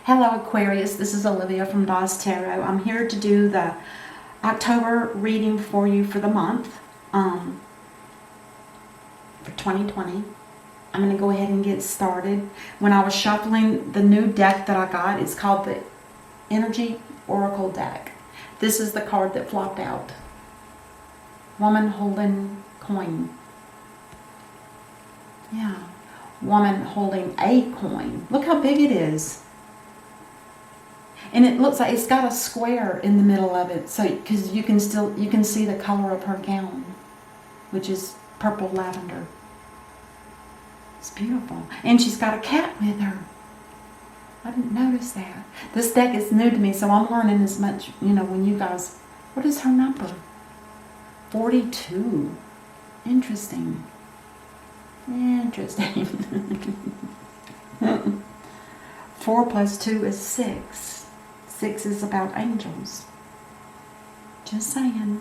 Hello Aquarius, this is Olivia from Dawes Tarot. I'm here to do the October reading for you for the month, for 2020. I'm going to go ahead and get started. When I was shuffling the new deck that I got, it's called the Energy Oracle deck. This is the card that flopped out. Woman holding coin. Yeah. Woman holding a coin. Look how big it is. And it looks like it's got a square in the middle of it, so because you can see the color of her gown, which is purple lavender. It's beautiful. And she's got a cat with her. I didn't notice that. This deck is new to me, so I'm learning as much, when you guys... What is her number? 42. Interesting. Interesting. 4 plus 2 is 6. 6 is about angels. Just saying.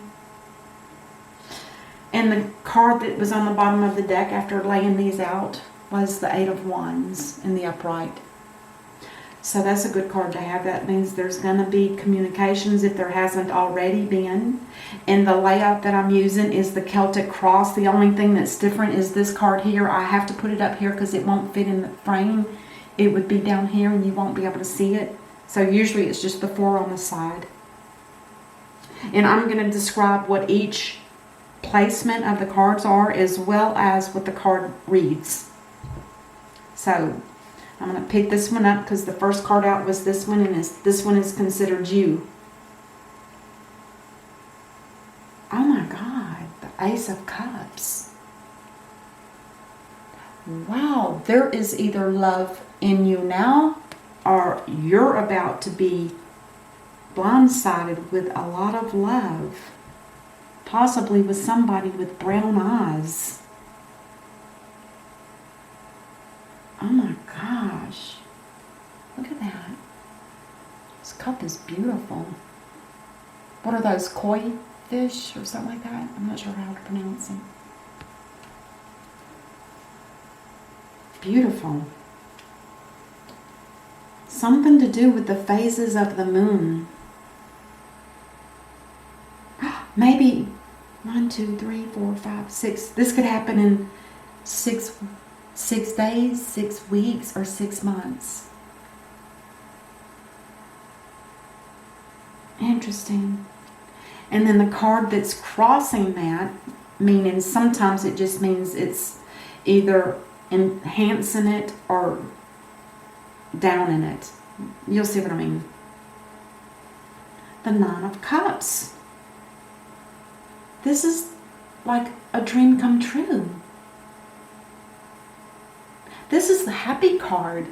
And the card that was on the bottom of the deck after laying these out was the 8 of Wands in the upright. So that's a good card to have. That means there's going to be communications if there hasn't already been. And the layout that I'm using is the Celtic cross. The only thing that's different is this card here. I have to put it up here because it won't fit in the frame. It would be down here and you won't be able to see it. So usually it's just the 4 on the side. And I'm going to describe what each placement of the cards are as well as what the card reads. So I'm going to pick this one up because the first card out was this one, and this one is considered you. Oh my God, the Ace of Cups. Wow, there is either love in you now, or you're about to be blindsided with a lot of love. Possibly with somebody with brown eyes. Oh my gosh. Look at that. This cup is beautiful. What are those, koi fish or something like that? I'm not sure how to pronounce them. Beautiful. Something to do with the phases of the moon. Maybe 1, 2, 3, 4, 5, 6. This could happen in 6 days, 6 weeks, or 6 months. Interesting. And then the card that's crossing that, meaning sometimes it just means it's either enhancing it or down in it. You'll see what I mean. The 9 of Cups. This is like a dream come true. This is the happy card.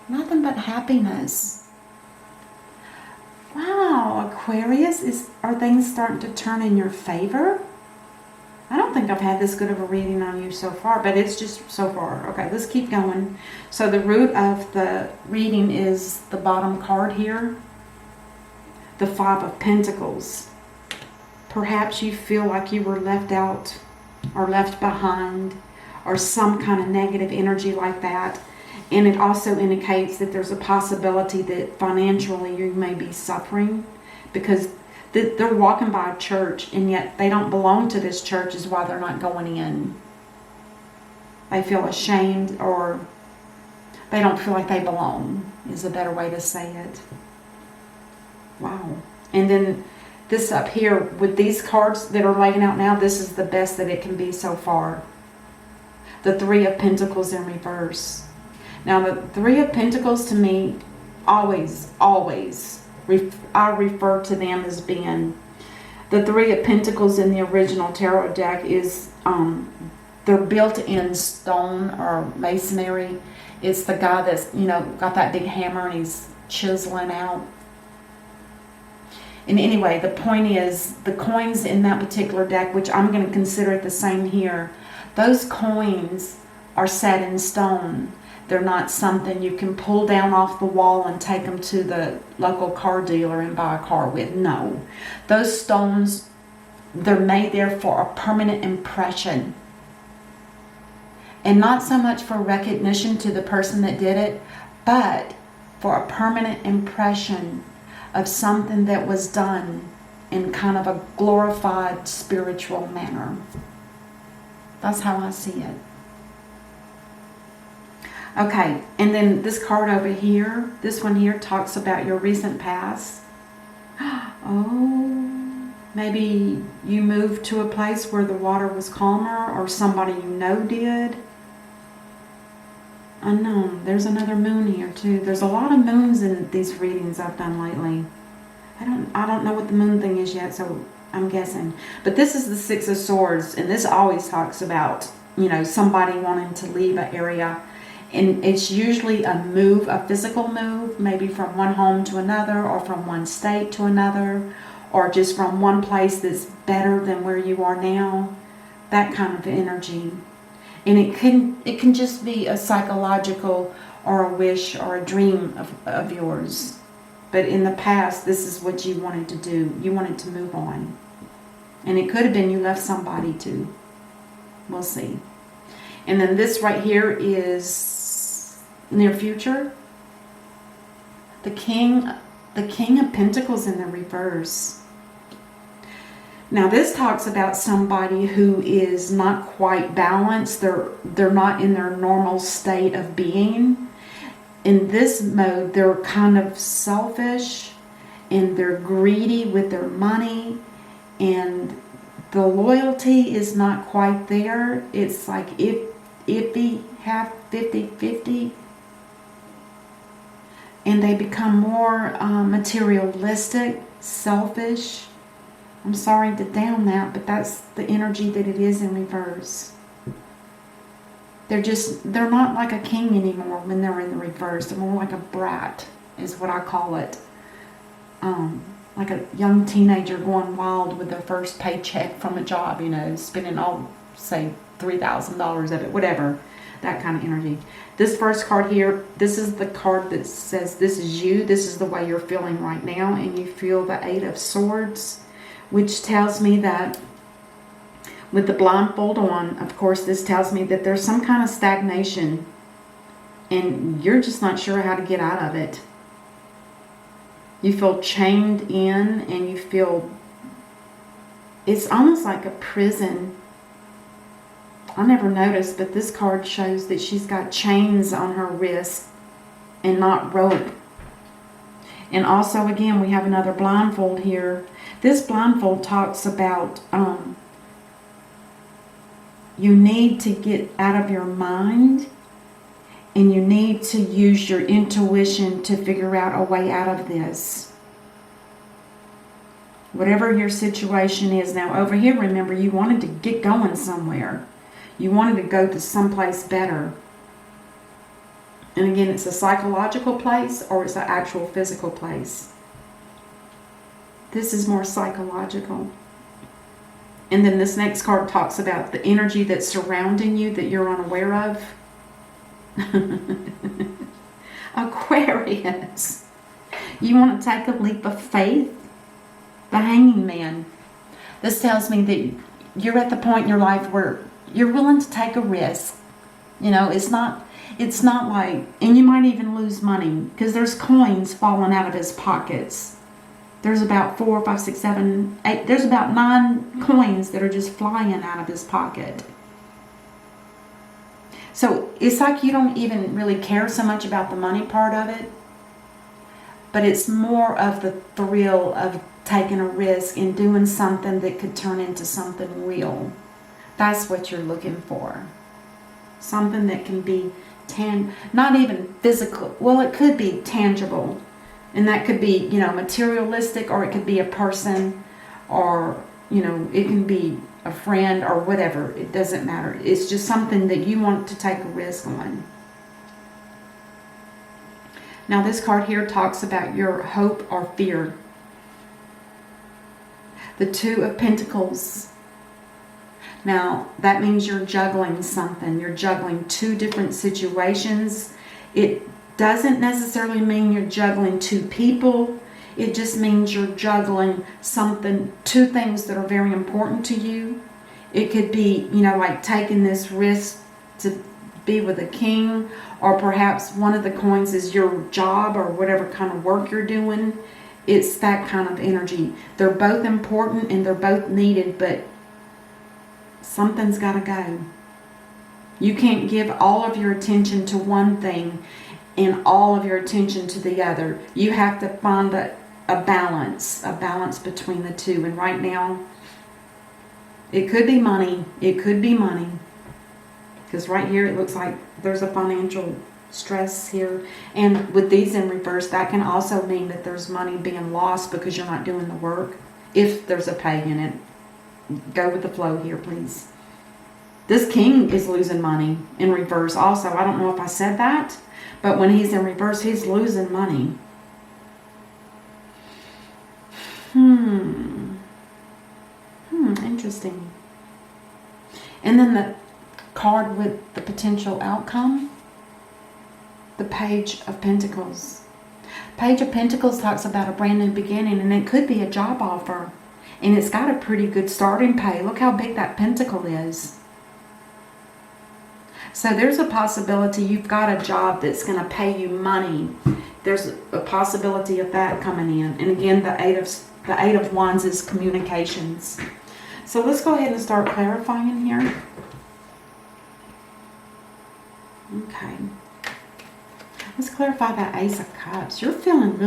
Nothing but happiness. Wow, Aquarius, are things starting to turn in your favor? I don't think I've had this good of a reading on you so far, but it's just so far. Okay, let's keep going. So the root of the reading is the bottom card here. The 5 of Pentacles. Perhaps you feel like you were left out or left behind or some kind of negative energy like that. And it also indicates that there's a possibility that financially you may be suffering because they're walking by a church and yet they don't belong to this church is why they're not going in. They feel ashamed or they don't feel like they belong is a better way to say it. Wow. And then this up here with these cards that are laying out now, this is the best that it can be so far. The 3 of Pentacles in reverse. Now the 3 of Pentacles to me, always, I refer to them as being, the 3 of Pentacles in the original tarot deck is, they're built in stone or masonry. It's the guy that's, got that big hammer and he's chiseling out. And anyway, the point is, the coins in that particular deck, which I'm going to consider it the same here, those coins are set in stone. They're not something you can pull down off the wall and take them to the local car dealer and buy a car with. No. Those stones, they're made there for a permanent impression. And not so much for recognition to the person that did it, but for a permanent impression of something that was done in kind of a glorified spiritual manner. That's how I see it. Okay, and then this card over here, this one here talks about your recent past. Oh, maybe you moved to a place where the water was calmer, or somebody you know did. Unknown. There's another moon here too. There's a lot of moons in these readings I've done lately. I don't know what the moon thing is yet, so I'm guessing. But this is the Six of Swords, and this always talks about, you know, somebody wanting to leave an area. And it's usually a move, a physical move, maybe from one home to another, or from one state to another, or just from one place that's better than where you are now. That kind of energy. And it can just be a psychological or a wish or a dream of yours. But in the past, this is what you wanted to do. You wanted to move on. And it could have been you left somebody too. We'll see. And then this right here is near future. The King of Pentacles in the reverse. Now this talks about somebody who is not quite balanced. They're not in their normal state of being. In this mode, they're kind of selfish and they're greedy with their money, and the loyalty is not quite there. It's like iffy, half 50-50. And they become more materialistic, selfish. I'm sorry to down that, but that's the energy that it is in reverse. They're not like a king anymore when they're in the reverse. They're more like a brat, is what I call it. Like a young teenager going wild with their first paycheck from a job, you know, spending all, say, $3,000 of it, whatever. That kind of energy. This first card here, this is the card that says this is you. This is the way you're feeling right now. And you feel the Eight of Swords, which tells me that with the blindfold on, of course, this tells me that there's some kind of stagnation and you're just not sure how to get out of it. You feel chained in and you feel, it's almost like a prison. I never noticed, but this card shows that she's got chains on her wrist and not rope. And also, again, we have another blindfold here. This blindfold talks about you need to get out of your mind and you need to use your intuition to figure out a way out of this. Whatever your situation is. Now, over here, remember, you wanted to get going somewhere. You wanted to go to someplace better. And again, it's a psychological place or it's an actual physical place. This is more psychological. And then this next card talks about the energy that's surrounding you that you're unaware of. Aquarius. You want to take a leap of faith? The Hanging Man. This tells me that you're at the point in your life where you're willing to take a risk. You know, it's not like, and you might even lose money because there's coins falling out of his pockets. There's about 4, 5, 6, 7, 8. There's about 9 coins that are just flying out of his pocket. So it's like you don't even really care so much about the money part of it. But it's more of the thrill of taking a risk and doing something that could turn into something real. That's what you're looking for. Something that can be not even physical. Well, it could be tangible. And that could be, you know, materialistic, or it could be a person, or, you know, it can be a friend or whatever. It doesn't matter. It's just something that you want to take a risk on. Now, this card here talks about your hope or fear. The Two of Pentacles. Now, that means you're juggling something. You're juggling 2 different situations. It doesn't necessarily mean you're juggling 2 people. It just means you're juggling something, 2 things that are very important to you. It could be, you know, like taking this risk to be with a king, or perhaps one of the coins is your job or whatever kind of work you're doing. It's that kind of energy. They're both important and they're both needed, but something's got to go. You can't give all of your attention to one thing and all of your attention to the other. You have to find a balance between the two. And right now, it could be money. It could be money. Because right here, it looks like there's a financial stress here. And with these in reverse, that can also mean that there's money being lost because you're not doing the work. If there's a pay in it. Go with the flow here, please. This king is losing money in reverse also. I don't know if I said that, but when he's in reverse, he's losing money. Interesting. And then the card with the potential outcome, the Page of Pentacles. Page of Pentacles talks about a brand new beginning, and it could be a job offer. And it's got a pretty good starting pay. Look how big that pentacle is. So there's a possibility you've got a job that's going to pay you money. There's a possibility of that coming in. And again, the Eight of Wands is communications. So let's go ahead and start clarifying here. Okay. Let's clarify that Ace of Cups. You're feeling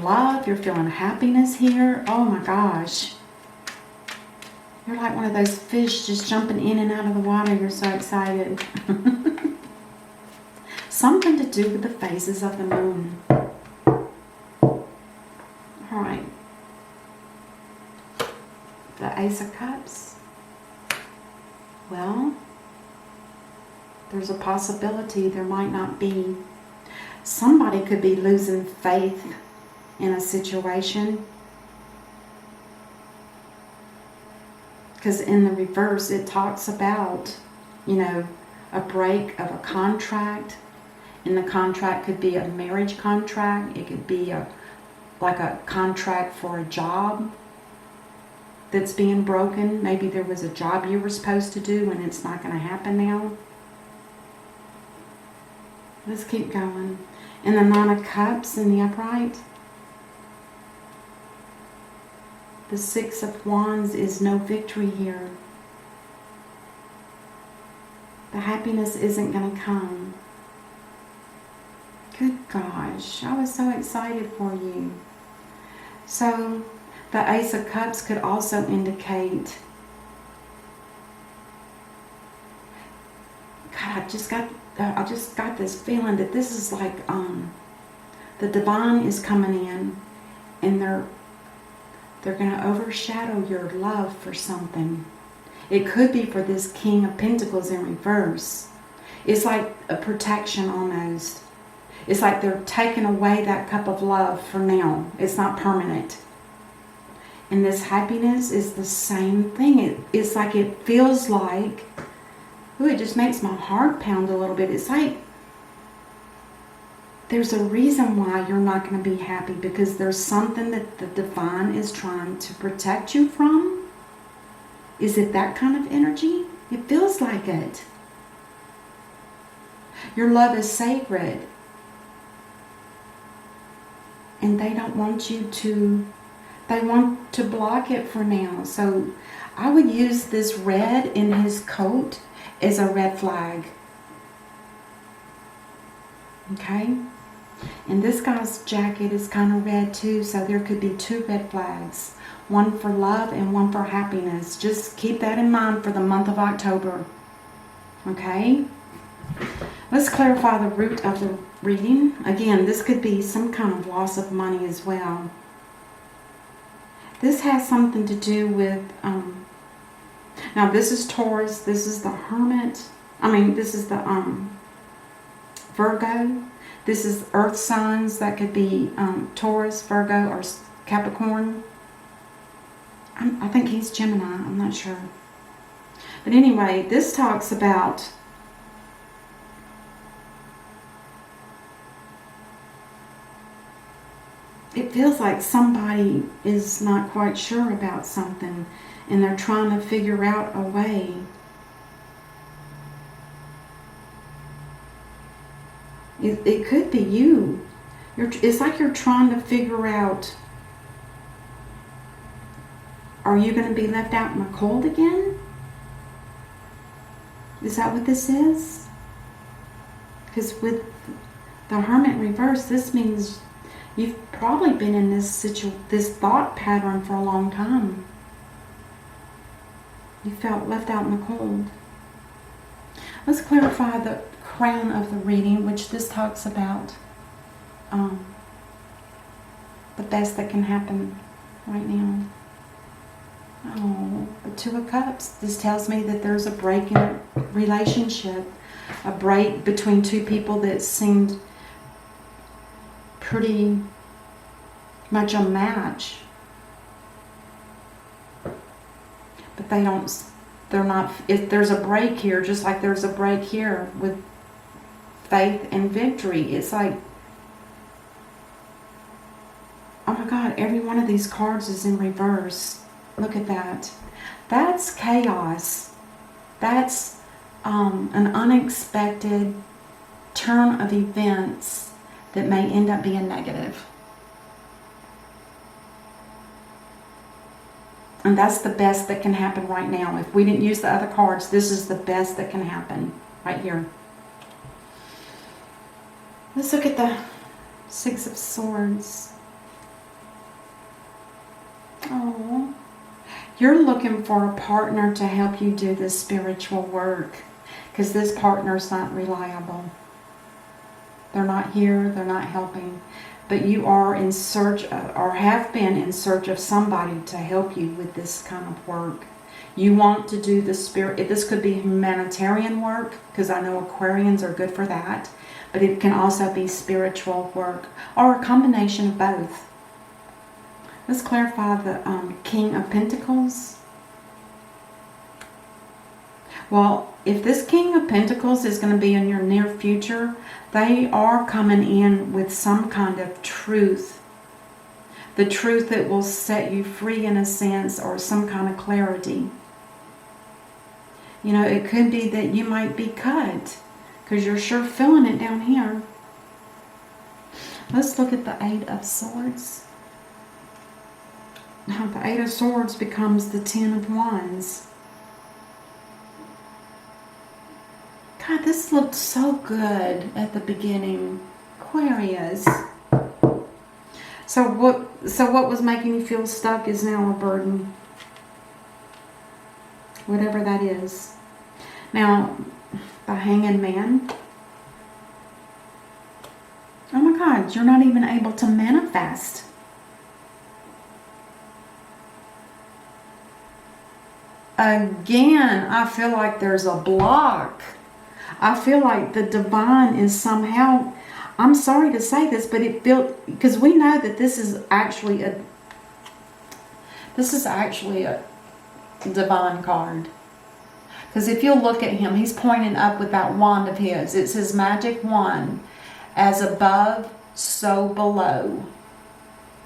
love. You're feeling happiness here. Oh my gosh. You're like one of those fish just jumping in and out of the water. You're so excited. Something to do with the phases of the moon. Alright. The Ace of Cups. Well, there's a possibility there might not be. Somebody could be losing faith in a situation. Because in the reverse, it talks about, a break of a contract. And the contract could be a marriage contract. It could be like a contract for a job that's being broken. Maybe there was a job you were supposed to do and it's not going to happen now. Let's keep going. And the Nine of Cups in the upright. The Six of Wands is no victory here. The happiness isn't going to come. Good gosh, I was so excited for you. So, the Ace of Cups could also indicate, God, I just got this feeling that this is like the divine is coming in, and they're going to overshadow your love for something. It could be for this King of Pentacles in reverse. It's like a protection almost. It's like they're taking away that cup of love for now. It's not permanent. And this happiness is the same thing. It's like it feels like, ooh, it just makes my heart pound a little bit. It's like there's a reason why you're not going to be happy, because there's something that the divine is trying to protect you from. Is it that kind of energy? It feels like it. Your love is sacred. And they don't want you to, they want to block it for now. So I would use this red in his coat as a red flag. Okay? And this guy's jacket is kind of red too, so there could be two red flags. One for love and one for happiness. Just keep that in mind for the month of October. Okay? Let's clarify the root of the reading. Again, this could be some kind of loss of money as well. This has something to do with, now this is Taurus, this is the Hermit. This is the Virgo. This is earth signs. That could be Taurus, Virgo, or Capricorn. I think he's Gemini. I'm not sure. But anyway, this talks about it feels like somebody is not quite sure about something and they're trying to figure out a way. It could be you. It's like you're trying to figure out, are you going to be left out in the cold again? Is that what this is? Because with the Hermit reverse, this means you've probably been in this thought pattern for a long time. You felt left out in the cold. Let's clarify the crown of the reading, which this talks about the best that can happen right now. Oh, the Two of Cups. This tells me that there's a break in a relationship, a break between two people that seemed pretty much a match, but they're not. If there's a break here, just like there's a break here with faith and victory, it's like, oh my God, every one of these cards is in reverse. Look at that. That's chaos. That's an unexpected turn of events that may end up being negative. And that's the best that can happen right now. If we didn't use the other cards, this is the best that can happen right here. Let's look at the Six of Swords. Oh, you're looking for a partner to help you do this spiritual work, because this partner's not reliable. They're not here, they're not helping. But you are in search of, or have been in search of somebody to help you with this kind of work. You want to do the spirit. This could be humanitarian work, because I know Aquarians are good for that. But it can also be spiritual work, or a combination of both. Let's clarify the King of Pentacles. Well, if this King of Pentacles is going to be in your near future, they are coming in with some kind of truth. The truth that will set you free in a sense, or some kind of clarity. You know, it could be that you might be cut, because you're sure feeling it down here. Let's look at the Eight of Swords. Now the Eight of Swords becomes the Ten of Wands. God, this looked so good at the beginning. Aquarius. So what was making you feel stuck is now a burden. Whatever that is. Now, the Hanged Man. Oh my God, you're not even able to manifest. Again, I feel like there's a block. I feel like the divine is somehow, I'm sorry to say this, but it feels, because we know that this is actually a divine card. Because if you look at him, he's pointing up with that wand of his. It's his magic wand. As above, so below.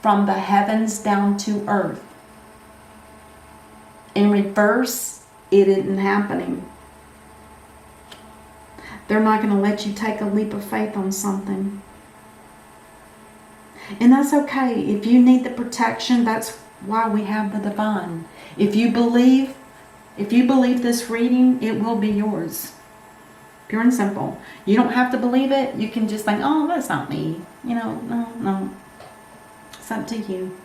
From the heavens down to earth. In reverse, it isn't happening. They're not going to let you take a leap of faith on something. And that's okay. If you need the protection, that's why we have the divine. If you believe this reading, it will be yours. Pure and simple. You don't have to believe it. You can just think, oh, that's not me. You know, no. It's up to you.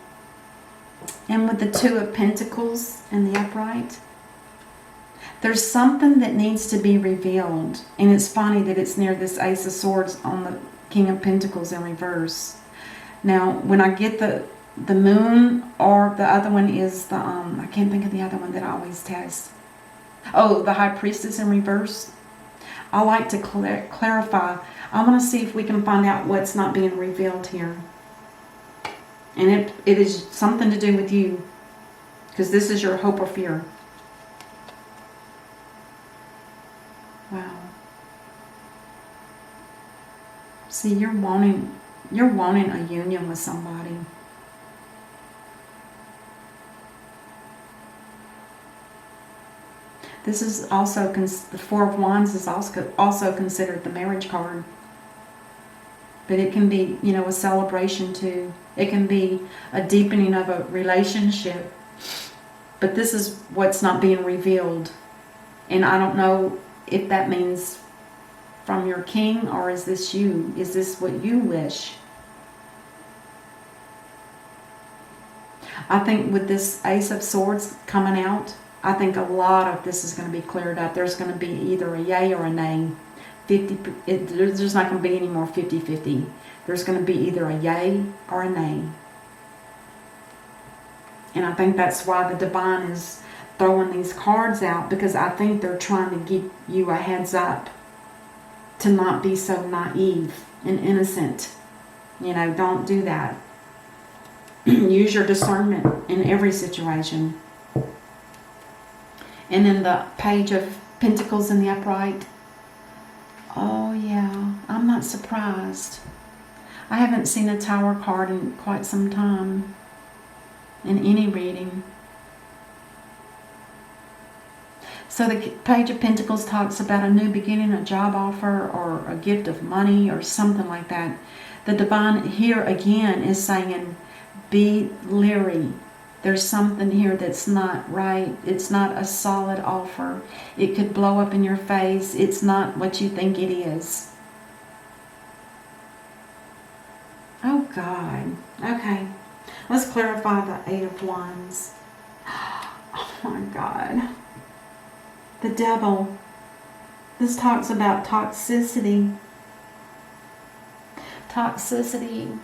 And with the Two of Pentacles in the upright, there's something that needs to be revealed. And it's funny that it's near this Ace of Swords on the King of Pentacles in reverse. Now, when I get the Moon, or the other one is the, I can't think of the other one that I always test. Oh, the High Priestess in reverse. I like to clarify. I want to see if we can find out what's not being revealed here. And it is something to do with you. Because this is your hope or fear. Wow. See, you're wanting a union with somebody. This is also, the Four of Wands is also considered the marriage card. But it can be, you know, a celebration too. It can be a deepening of a relationship. But this is what's not being revealed. And I don't know if that means from your king, or is this you? Is this what you wish? I think with this Ace of Swords coming out, I think a lot of this is going to be cleared up. There's going to be either a yay or a nay. There's not going to be any more 50-50. There's going to be either a yay or a nay. And I think that's why the divine is throwing these cards out, because I think they're trying to give you a heads up to not be so naive and innocent. You know, don't do that. Use your discernment in every situation. And then the Page of Pentacles in the upright. Oh yeah, I'm not surprised. I haven't seen a Tower card in quite some time in any reading. So the Page of Pentacles talks about a new beginning, a job offer, or a gift of money, or something like that. The divine here again is saying, be leery. There's something here that's not right. It's not a solid offer. It could blow up in your face. It's not what you think it is. Oh God. Okay. Let's clarify the Eight of Wands. Oh my God. The Devil. This talks about toxicity. Toxicity,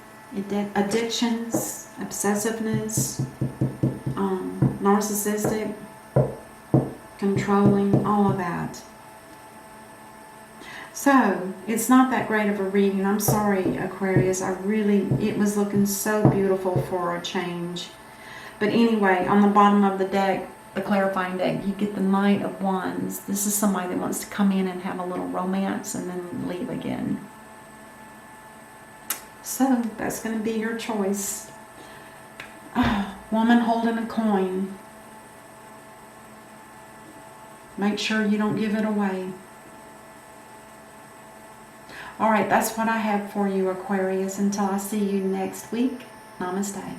addictions, obsessiveness, narcissistic, controlling, all of that. So, it's not that great of a reading. I'm sorry, Aquarius. It was looking so beautiful for a change. But anyway, on the bottom of the deck, the clarifying deck, you get the Knight of Wands. This is somebody that wants to come in and have a little romance and then leave again. So, that's going to be your choice. Woman holding a coin. Make sure you don't give it away. Alright, that's what I have for you, Aquarius. Until I see you next week, namaste.